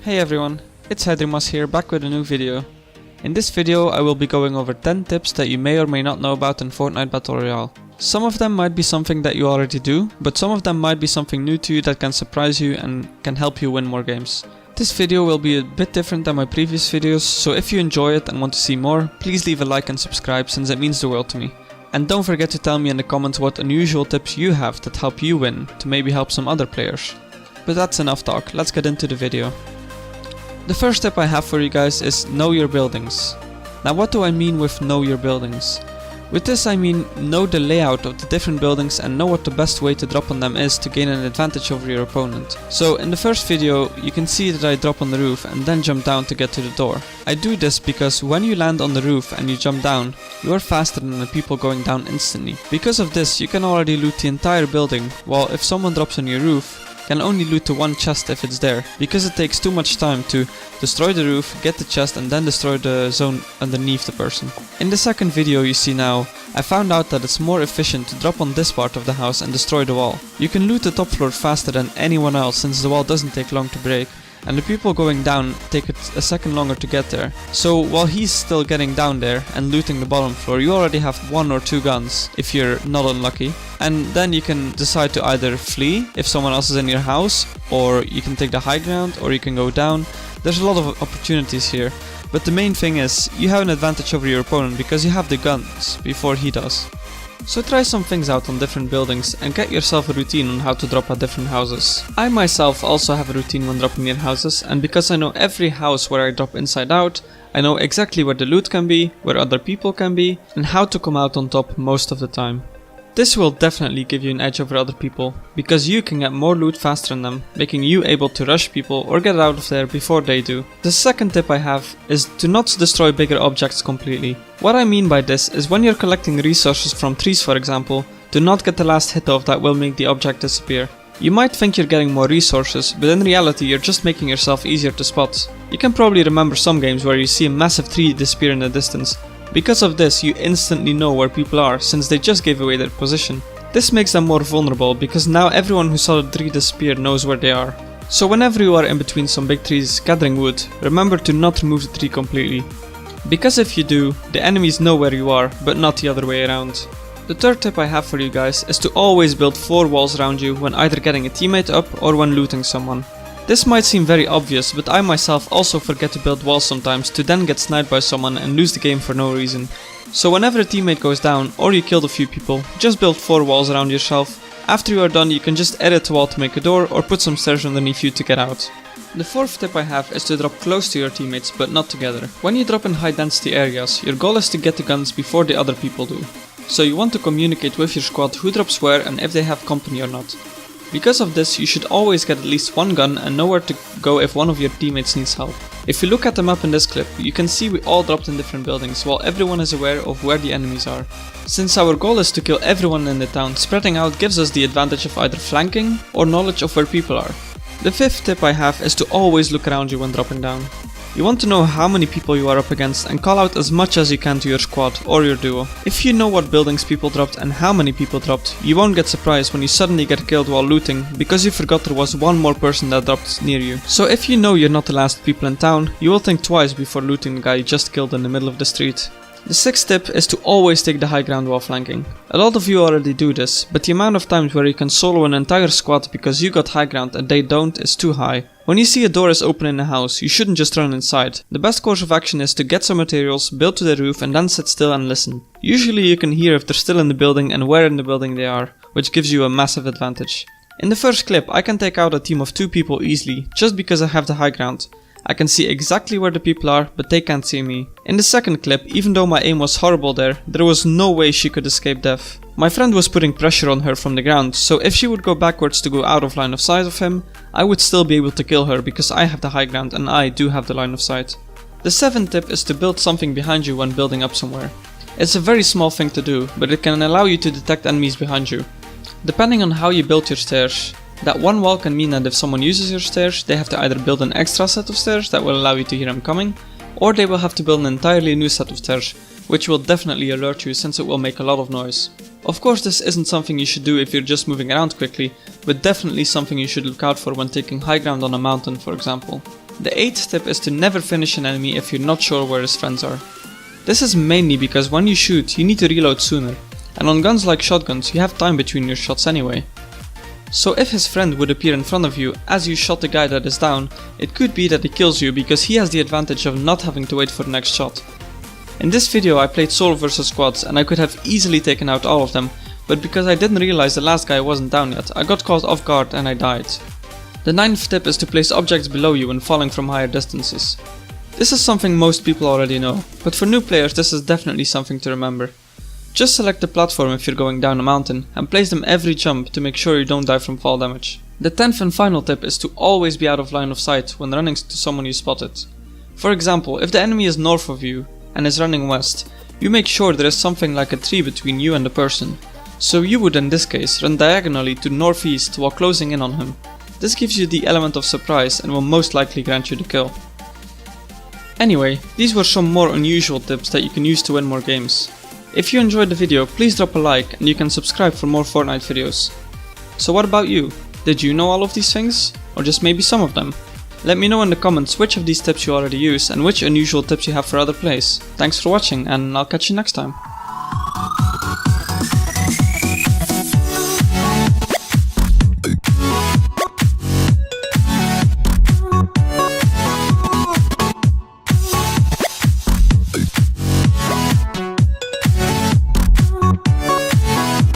Hey everyone, it's Hedrymas here, back with a new video. In this video I will be going over 10 tips that you may or may not know about in Fortnite Battle Royale. Some of them might be something that you already do, but some of them might be something new to you that can surprise you and can help you win more games. This video will be a bit different than my previous videos, so if you enjoy it and want to see more, please leave a like and subscribe since it means the world to me. And don't forget to tell me in the comments what unusual tips you have that help you win, to maybe help some other players. But that's enough talk, let's get into the video. The first tip I have for you guys is know your buildings. Now what do I mean with know your buildings? With this I mean know the layout of the different buildings and know what the best way to drop on them is to gain an advantage over your opponent. So in the first video you can see that I drop on the roof and then jump down to get to the door. I do this because when you land on the roof and you jump down, you are faster than the people going down instantly. Because of this you can already loot the entire building, while if someone drops on your roof, can only loot the one chest if it's there, because it takes too much time to destroy the roof, get the chest and then destroy the zone underneath the person. In the second video you see now, I found out that it's more efficient to drop on this part of the house and destroy the wall. You can loot the top floor faster than anyone else since the wall doesn't take long to break, and the people going down take a second longer to get there. So while he's still getting down there and looting the bottom floor, you already have 1 or 2 guns if you're not unlucky. And then you can decide to either flee if someone else is in your house, or you can take the high ground, or you can go down. There's a lot of opportunities here, but the main thing is you have an advantage over your opponent because you have the guns before he does. So try some things out on different buildings and get yourself a routine on how to drop at different houses. I myself also have a routine when dropping near houses, and because I know every house where I drop inside out, I know exactly where the loot can be, where other people can be, and how to come out on top most of the time. This will definitely give you an edge over other people, because you can get more loot faster than them, making you able to rush people or get out of there before they do. The second tip I have is to not destroy bigger objects completely. What I mean by this is when you're collecting resources from trees for example, do not get the last hit off that will make the object disappear. You might think you're getting more resources, but in reality you're just making yourself easier to spot. You can probably remember some games where you see a massive tree disappear in the distance. Because of this, you instantly know where people are, since they just gave away their position. This makes them more vulnerable, because now everyone who saw the tree disappear knows where they are. So whenever you are in between some big trees gathering wood, remember to not remove the tree completely. Because if you do, the enemies know where you are, but not the other way around. The third tip I have for you guys is to always build 4 walls around you when either getting a teammate up or when looting someone. This might seem very obvious, but I myself also forget to build walls sometimes to then get sniped by someone and lose the game for no reason. So whenever a teammate goes down or you killed a few people, just build 4 walls around yourself. After you are done you can just edit a wall to make a door or put some stairs underneath you to get out. The fourth tip I have is to drop close to your teammates but not together. When you drop in high density areas, your goal is to get the guns before the other people do. So you want to communicate with your squad who drops where and if they have company or not. Because of this, you should always get at least 1 gun and know where to go if one of your teammates needs help. If you look at the map in this clip, you can see we all dropped in different buildings while everyone is aware of where the enemies are. Since our goal is to kill everyone in the town, spreading out gives us the advantage of either flanking or knowledge of where people are. The fifth tip I have is to always look around you when dropping down. You want to know how many people you are up against and call out as much as you can to your squad or your duo. If you know what buildings people dropped and how many people dropped, you won't get surprised when you suddenly get killed while looting because you forgot there was 1 more person that dropped near you. So if you know you're not the last people in town, you will think twice before looting the guy you just killed in the middle of the street. The sixth tip is to always take the high ground while flanking. A lot of you already do this, but the amount of times where you can solo an entire squad because you got high ground and they don't is too high. When you see a door is open in a house, you shouldn't just run inside. The best course of action is to get some materials, build to the roof and then sit still and listen. Usually you can hear if they're still in the building and where in the building they are, which gives you a massive advantage. In the first clip I can take out a team of 2 people easily, just because I have the high ground. I can see exactly where the people are, but they can't see me. In the second clip, even though my aim was horrible there was no way she could escape death. My friend was putting pressure on her from the ground, so if she would go backwards to go out of line of sight of him, I would still be able to kill her because I have the high ground and I do have the line of sight. The seventh tip is to build something behind you when building up somewhere. It's a very small thing to do, but it can allow you to detect enemies behind you. Depending on how you build your stairs, that 1 wall can mean that if someone uses your stairs, they have to either build an extra set of stairs that will allow you to hear them coming, or they will have to build an entirely new set of stairs, which will definitely alert you since it will make a lot of noise. Of course this isn't something you should do if you're just moving around quickly, but definitely something you should look out for when taking high ground on a mountain for example. The 8th tip is to never finish an enemy if you're not sure where his friends are. This is mainly because when you shoot, you need to reload sooner, and on guns like shotguns you have time between your shots anyway. So if his friend would appear in front of you as you shot the guy that is down, it could be that he kills you because he has the advantage of not having to wait for the next shot. In this video I played solo versus squads and I could have easily taken out all of them, but because I didn't realize the last guy wasn't down yet, I got caught off guard and I died. The 9th tip is to place objects below you when falling from higher distances. This is something most people already know, but for new players this is definitely something to remember. Just select the platform if you're going down a mountain and place them every jump to make sure you don't die from fall damage. The 10th and final tip is to always be out of line of sight when running to someone you spotted. For example, if the enemy is north of you and is running west, you make sure there is something like a tree between you and the person. So you would in this case run diagonally to northeast while closing in on him. This gives you the element of surprise and will most likely grant you the kill. Anyway, these were some more unusual tips that you can use to win more games. If you enjoyed the video, please drop a like and you can subscribe for more Fortnite videos. So what about you? Did you know all of these things? Or just maybe some of them? Let me know in the comments which of these tips you already use and which unusual tips you have for other plays. Thanks for watching and I'll catch you next time.